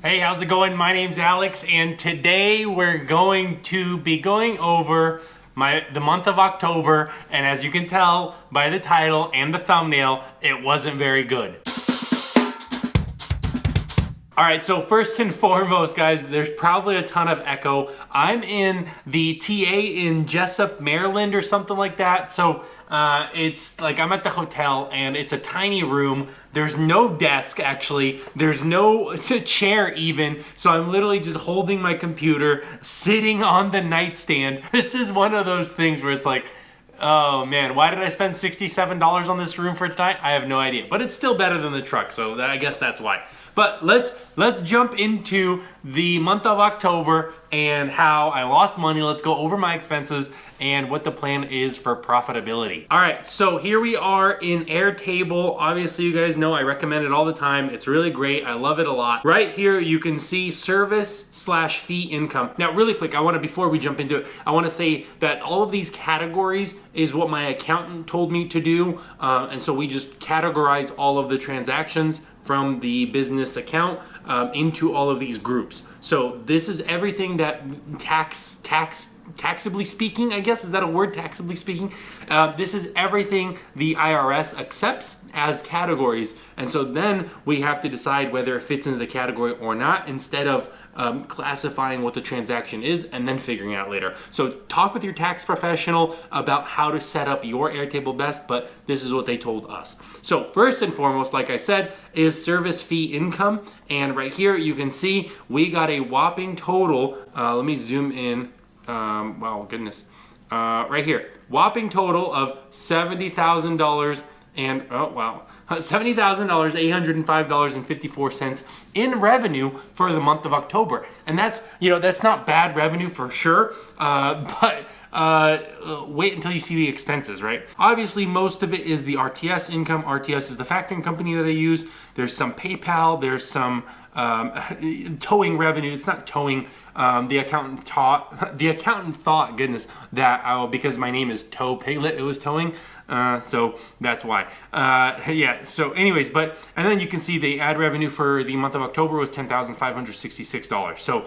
Hey, how's it going? My name's Alex, and today we're going to be going over the month of October, and as you can tell by the title and the thumbnail, it wasn't very good. All right, so first and foremost, guys, there's probably a ton of echo. I'm in the TA in Jessup, Maryland or something like that. So it's like I'm at the hotel and it's a tiny room. There's no desk, actually. There's no chair even. So I'm literally just holding my computer, sitting on the nightstand. This is one of those things where it's like, oh man, why did I spend $67 on this room for tonight? I have no idea, but it's still better than the truck, so I guess that's why. But let's jump into the month of October and how I lost money. Let's go over my expenses and what the plan is for profitability. All right, so here we are in Airtable. Obviously, you guys know I recommend it all the time. It's really great. I love it a lot. Right here, you can see service/fee income. Now, really quick, before we jump into it, I want to say that all of these categories is what my accountant told me to do. And so we just categorize all of the transactions from the business account into all of these groups. So this is everything that taxably speaking, I guess, is that a word, taxably speaking? This is everything the IRS accepts as categories. And so then we have to decide whether it fits into the category or not, instead of classifying what the transaction is and then figuring it out later. So talk with your tax professional about how to set up your Airtable best, but this is what they told us. So first and foremost, like I said, is service fee income. And right here you can see we got a whopping total. Let me zoom in. Wow, goodness. Right here, whopping total of $70,000 and, oh wow, $70,805.54 in revenue for the month of October. And that's not bad revenue for sure, but wait until you see the expenses, right? Obviously, most of it is the RTS income. RTS is the factoring company that I use. There's some PayPal, there's some towing revenue. It's not towing. The accountant thought, goodness, that because my name is Tow Piglet, it was towing. So that's why. Yeah, so anyways, and then you can see the ad revenue for the month of October was $10,566. So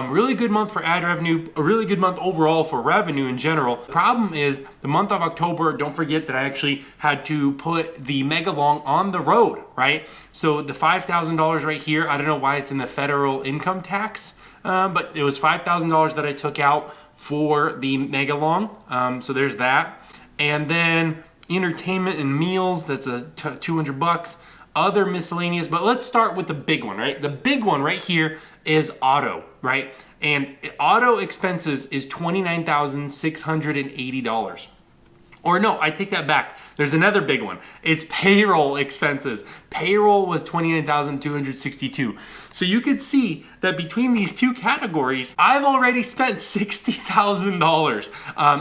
really good month for ad revenue, a really good month overall for revenue in general. The problem is the month of October, don't forget that I actually had to put the Mega Long on the road, right? So the $5,000 right here, I don't know why it's in the federal income tax, but it was $5,000 that I took out for the Mega Long. So there's that. And then entertainment and meals, that's a $200. Other miscellaneous, but let's start with the big one, right? The big one right here is auto, right? And auto expenses is $29,680. Or no, I take that back. There's another big one. It's payroll expenses. Payroll was $29,262. So you could see that between these two categories, I've already spent $60,000.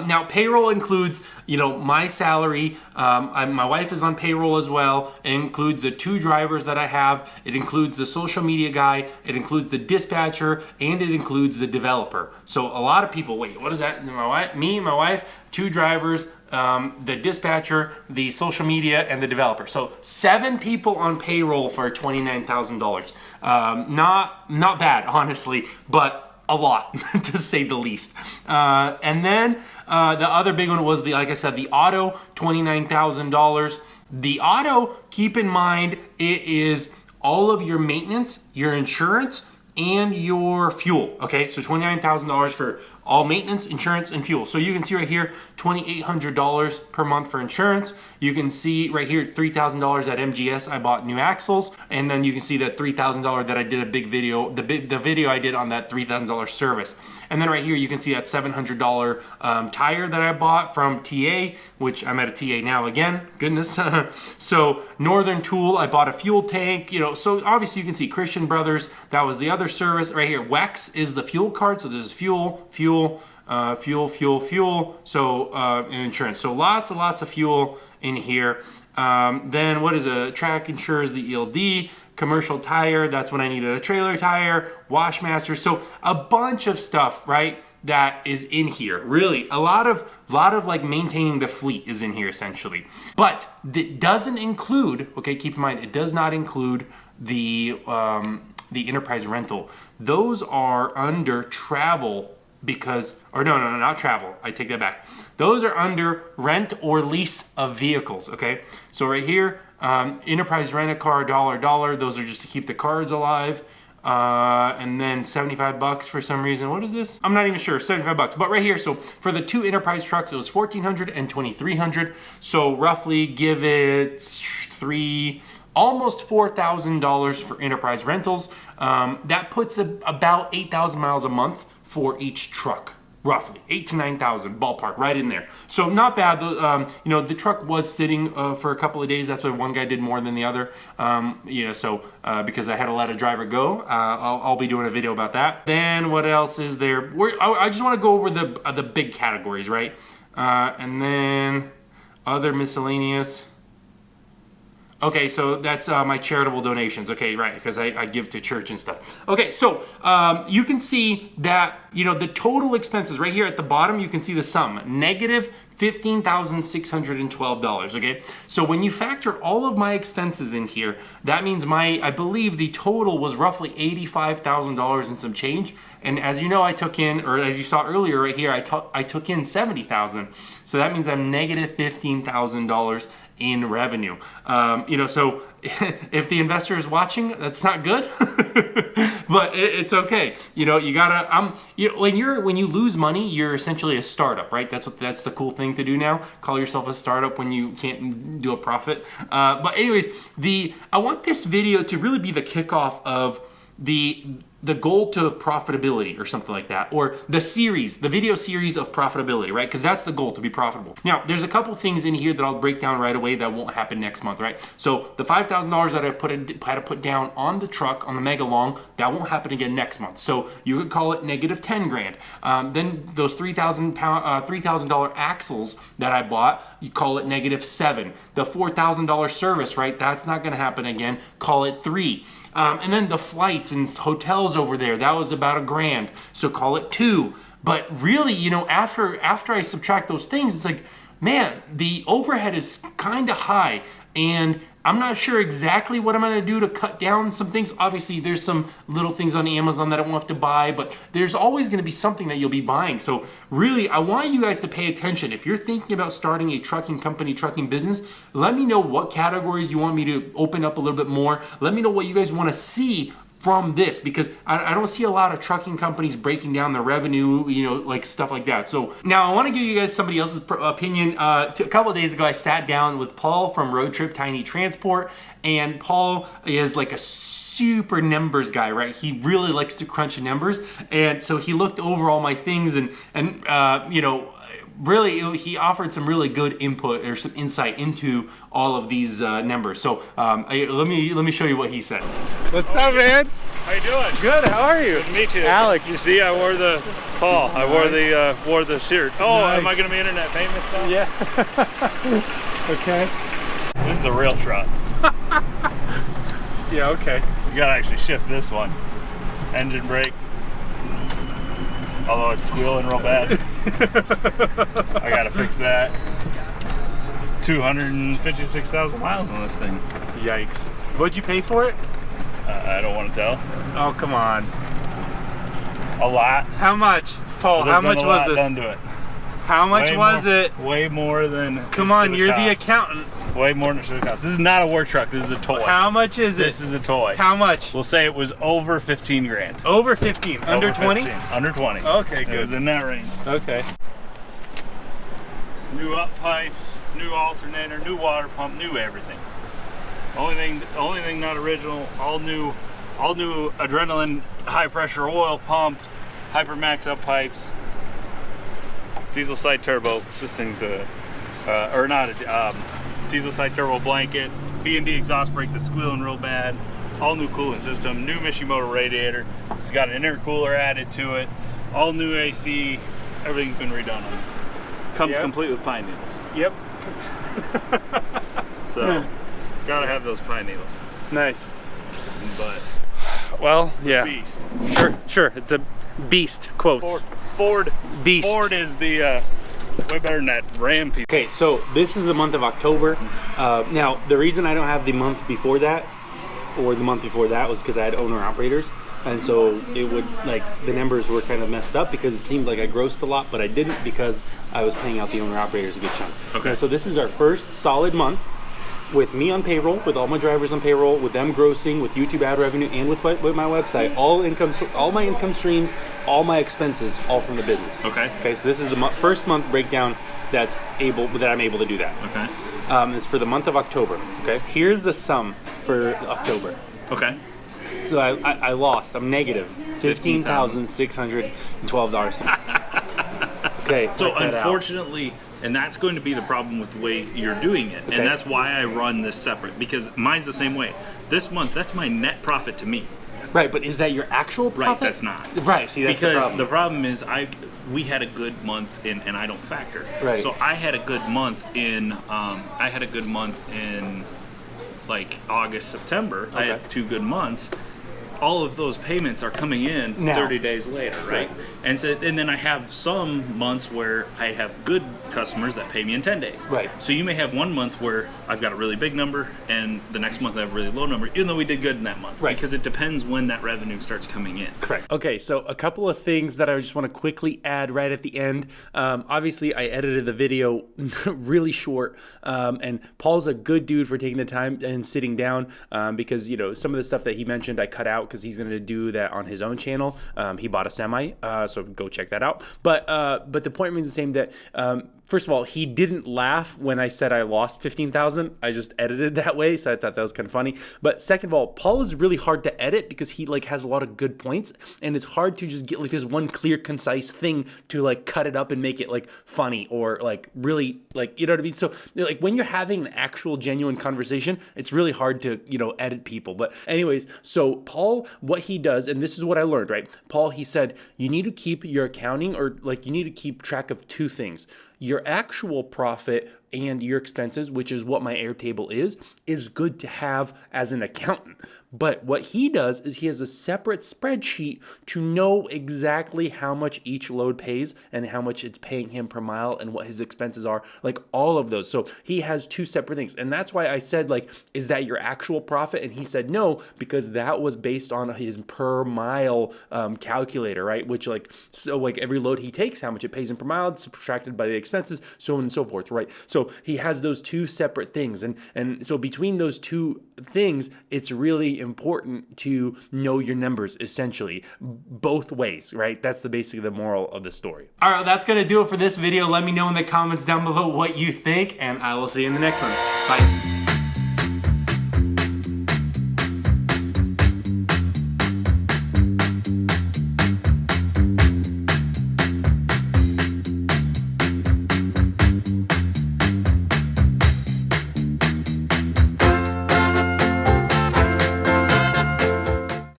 Now, payroll includes, my salary. My wife is on payroll as well. It includes the 2 drivers that I have. It includes the social media guy. It includes the dispatcher, and it includes the developer. So a lot of people, wait, what is that? My wife, 2 drivers, the dispatcher, the social media, and the developer. So 7 people on payroll for $29,000. Not bad, honestly, but a lot to say the least. And then the other big one was like I said, the auto, $29,000. The auto, keep in mind, it is all of your maintenance, your insurance, and your fuel. Okay, so $29,000 for all maintenance, insurance, and fuel. So you can see right here, $2,800 per month for insurance. You can see right here, $3,000 at MGS, I bought new axles. And then you can see that $3,000 that I did a big video, the video I did on that $3,000 service. And then right here, you can see that $700 tire that I bought from TA, which I'm at a TA now again, goodness. So Northern Tool, I bought a fuel tank, so obviously you can see Christian Brothers, that was the other service. Right here, WEX is the fuel card, so there's fuel, so and insurance. So lots and lots of fuel in here. Then what is a track insures the ELD, commercial tire, that's when I needed a trailer tire, Washmaster. So a bunch of stuff, right, that is in here. Really, a lot of like maintaining the fleet is in here essentially. But it doesn't include, okay, keep in mind, it does not include the the enterprise rental. Those are under travel because, or no, not travel. I take that back. Those are under rent or lease of vehicles, okay? So right here, enterprise rent-a-car, $1. Those are just to keep the cards alive. And then 75 bucks for some reason. What is this? I'm not even sure. 75 bucks. But right here, so for the 2 enterprise trucks, it was $1,400 and $2,300. So roughly give it almost $4,000 for enterprise rentals. That puts about 8,000 miles a month for each truck. Roughly 8,000 to 9,000 ballpark, right in there. So not bad. You know, the truck was sitting for a couple of days. That's why one guy did more than the other. You know, so because I had to let a driver go, I'll be doing a video about that. Then what else is there? I just want to go over the big categories, right? And then other miscellaneous. Okay, so that's my charitable donations. Okay, right, because I give to church and stuff. Okay, so you can see that, you know, the total expenses right here at the bottom, you can see the sum, negative $15,612, okay? So when you factor all of my expenses in here, that means I believe the total was roughly $85,000 and some change. And as you know, I took in, or as you saw earlier right here, I took in $70,000. So that means I'm negative $15,000 in revenue. You know, so if the investor is watching, that's not good, but it's okay. You know, you gotta, you know, when you lose money, you're essentially a startup, right? That's the cool thing to do now. Call yourself a startup when you can't do a profit. But anyways, I want this video to really be the kickoff of the goal to profitability or something like that, or the video series of profitability, right? Because that's the goal, to be profitable. Now, there's a couple things in here that I'll break down right away that won't happen next month, right? So the $5,000 that I had to put down on the truck, on the Mega Long, that won't happen again next month. So you could call it negative 10 grand. Then those $3,000 axles that I bought, you call it negative 7. The $4,000 service, right? That's not gonna happen again. Call it 3. And then the flights and hotels over there, that was about $1,000. So call it 2. But really, you know, after I subtract those things, it's like, man, the overhead is kind of high. And I'm not sure exactly what I'm going to do to cut down some things. Obviously, there's some little things on Amazon that I won't have to buy, but there's always going to be something that you'll be buying. So really, I want you guys to pay attention. If you're thinking about starting a trucking company, trucking business, let me know what categories you want me to open up a little bit more. Let me know what you guys want to see from this, because I don't see a lot of trucking companies breaking down their revenue, you know, like stuff like that. So now I want to give you guys somebody else's opinion. A couple of days ago, I sat down with Paul from Road Trip Tiny Transport, and Paul is like a super numbers guy, right? He really likes to crunch numbers, and so he looked over all my things and you know, really, he offered some really good input or some insight into all of these numbers. So let me show you what he said. What's up, man? How you doing? Good. How are you? Good to meet you, Alex. You see, I wore the Paul. I wore the shirt. Oh, nice. Am I gonna be internet famous now? Yeah. Okay. This is a real truck. Yeah. Okay. You gotta actually shift this one. Engine brake. Although it's squealing real bad. I gotta fix that. 256,000 miles on this thing. Yikes. What'd you pay for it? I don't want to tell. Oh, come on. A lot. How much? Paul, how much was this? Done to it. How much was it? Way more than. Come on, you're the accountant. Way more than it should have cost. This is not a work truck. This is a toy. How much is it? This is a toy. How much? We'll say it was over 15 grand. Over 15. Under 20? Under 20. Okay, good. It was in that range. Okay. New up pipes, new alternator, new water pump, new everything. Only thing not original. All new adrenaline high pressure oil pump, Hypermax up pipes, diesel side turbo. This thing's diesel side turbo blanket, B&D exhaust brake that's squealing real bad, all new cooling system, new Mishimoto radiator. It's got an intercooler added to it, all new AC. Everything's been redone on this thing. Comes complete with pine needles. Yep. So, gotta have those pine needles. Nice. But, well, yeah. Beast. Sure. It's a beast. Quotes. Ford. Beast. Ford is the way better than that Ram piece. Okay, so this is the month of October. Now, the reason I don't have the month before that, or the month before that was because I had owner operators. And so it would, like, the numbers were kind of messed up because it seemed like I grossed a lot, but I didn't because I was paying out the owner operators a good chunk. Okay. So this is our first solid month with me on payroll, with all my drivers on payroll, with them grossing, with YouTube ad revenue, and with my website. All my income streams, all my expenses, all from the business. Okay. Okay. So this is the first month breakdown that I'm able to do that. Okay. It's for the month of October. Okay. Here's the sum for October. Okay. So I lost. I'm negative $15,612. Okay. So check that out. unfortunately, and that's going to be the problem with the way you're doing it. Okay. And that's why I run this separate, because mine's the same way. This month, that's my net profit to me. Right, but is that your actual profit? Right, that's not. Right, see, that's because the problem. is we had a good month in, and I don't factor. Right. So I had a good month in like August, September. I Okay. had 2 good months. All of those payments are coming in Now. 30 days later, right? And then I have some months where I have good customers that pay me in 10 days. Right. So you may have one month where I've got a really big number, and the next month I have a really low number, even though we did good in that month. Right. Because it depends when that revenue starts coming in. Correct. Okay, so a couple of things that I just want to quickly add right at the end. Obviously, I edited the video really short, and Paul's a good dude for taking the time and sitting down because, you know, some of the stuff that he mentioned I cut out because he's going to do that on his own channel. He bought a semi, so go check that out. But the point remains the same that first of all, he didn't laugh when I said I lost 15,000. I just edited that way, so I thought that was kind of funny. But second of all, Paul is really hard to edit because he like has a lot of good points, and it's hard to just get like this one clear, concise thing to like cut it up and make it like funny or like really like, you know what I mean? So like when you're having an actual genuine conversation, it's really hard to, you know, edit people. But anyways, so Paul, what he does, and this is what I learned, right? Paul, he said, you need to keep your accounting, or like you need to keep track of 2 things. Your actual profit and your expenses, which is what my Airtable is good to have as an accountant. But what he does is he has a separate spreadsheet to know exactly how much each load pays and how much it's paying him per mile and what his expenses are, like all of those. So he has 2 separate things. And that's why I said, like, is that your actual profit? And he said no, because that was based on his per mile calculator, right? Which like, so like every load he takes, how much it pays him per mile, it's subtracted by the expenses, so on and so forth, right? So he has those 2 separate things. And so between those 2 things, it's really important to know your numbers, essentially, both ways, right? That's basically the moral of the story. All right, that's going to do it for this video. Let me know in the comments down below what you think, and I will see you in the next one. Bye.